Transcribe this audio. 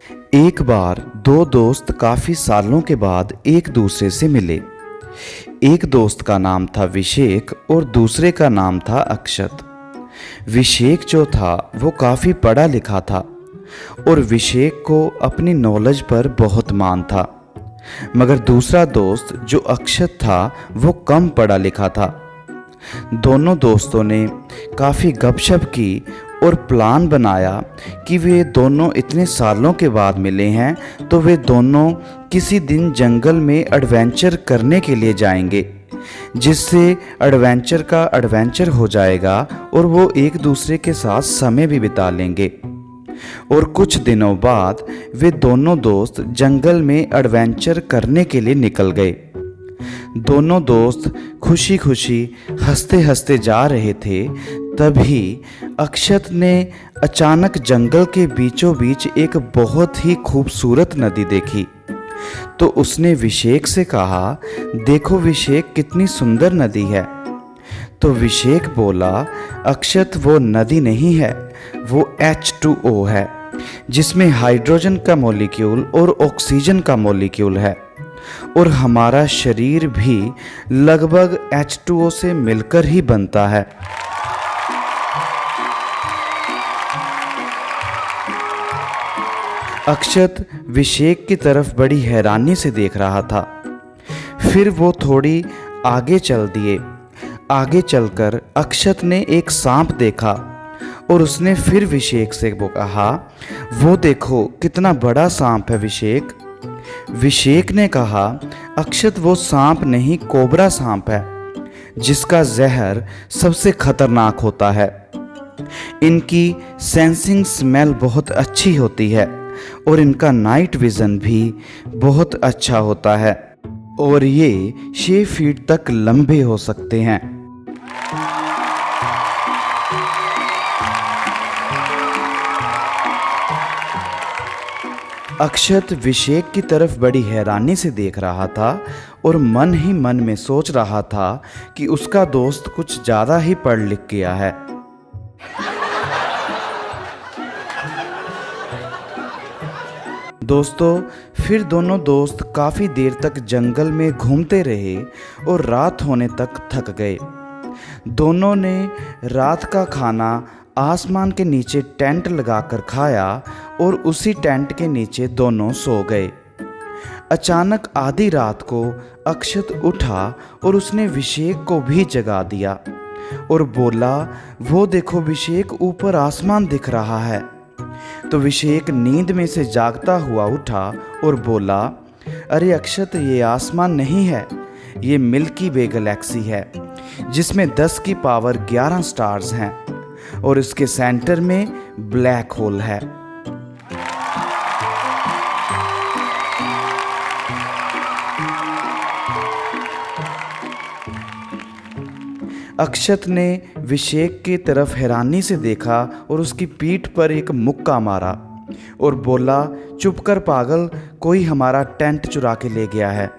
एक बार दो दोस्त काफी सालों के बाद एक दूसरे से मिले। एक दोस्त का नाम था विशेक और दूसरे का नाम था अक्षत। विशेक जो था वो काफी पढ़ा लिखा था और विशेक को अपनी नॉलेज पर बहुत मान था। मगर दूसरा दोस्त जो अक्षत था वो कम पढ़ा लिखा था। दोनों दोस्तों ने काफ़ी गपशप की और प्लान बनाया कि वे दोनों इतने सालों के बाद मिले हैं तो वे दोनों किसी दिन जंगल में एडवेंचर करने के लिए जाएंगे, जिससे एडवेंचर का एडवेंचर हो जाएगा और वो एक दूसरे के साथ समय भी बिता लेंगे। और कुछ दिनों बाद वे दोनों दोस्त जंगल में एडवेंचर करने के लिए निकल गए। दोनों दोस्त खुशी खुशी हंसते हंसते जा रहे थे, तभी अक्षत ने अचानक जंगल के बीचों बीच एक बहुत ही खूबसूरत नदी देखी। तो उसने विशेक से कहा, देखो विशेक, कितनी सुंदर नदी है। तो विशेक बोला, अक्षत, वो नदी नहीं है, वो H2O है, जिसमें हाइड्रोजन का मॉलिक्यूल और ऑक्सीजन का मॉलिक्यूल है, और हमारा शरीर भी लगभग H2O से मिलकर ही बनता है। अक्षत विशेक की तरफ बड़ी हैरानी से देख रहा था। फिर वो थोड़ी आगे चल दिए। आगे चलकर अक्षत ने एक सांप देखा और उसने फिर विशेक से वो कहा, वो देखो कितना बड़ा सांप है विशेक। विशेक ने कहा, अक्षत, वो सांप नहीं, कोबरा सांप है, जिसका जहर सबसे खतरनाक होता है। इनकी सेंसिंग स्मेल बहुत अच्छी होती है और इनका नाइट विज़न भी बहुत अच्छा होता है, और ये 6 फीट तक लंबे हो सकते हैं। अक्षत विशेक की तरफ बड़ी हैरानी से देख रहा था और मन ही मन में सोच रहा था कि उसका दोस्त कुछ ज़्यादा ही पढ़ लिख गया है। दोस्तों, फिर दोनों दोस्त काफ़ी देर तक जंगल में घूमते रहे और रात होने तक थक गए। दोनों ने रात का खाना आसमान के नीचे टेंट लगाकर खाया और उसी टेंट के नीचे दोनों सो गए। अचानक आधी रात को अक्षत उठा और उसने विशेक को भी जगा दिया और बोला, वो देखो विशेक, ऊपर आसमान दिख रहा है। तो विशेक नींद में से जागता हुआ उठा और बोला, अरे अक्षत, ये आसमान नहीं है, ये मिल्की वे गैलेक्सी है, जिसमें 10 की पावर 11 स्टार्स हैं और इसके सेंटर में ब्लैक होल है। अक्षत ने विशेक की तरफ हैरानी से देखा और उसकी पीठ पर एक मुक्का मारा और बोला, चुप कर पागल, कोई हमारा टेंट चुरा के ले गया है।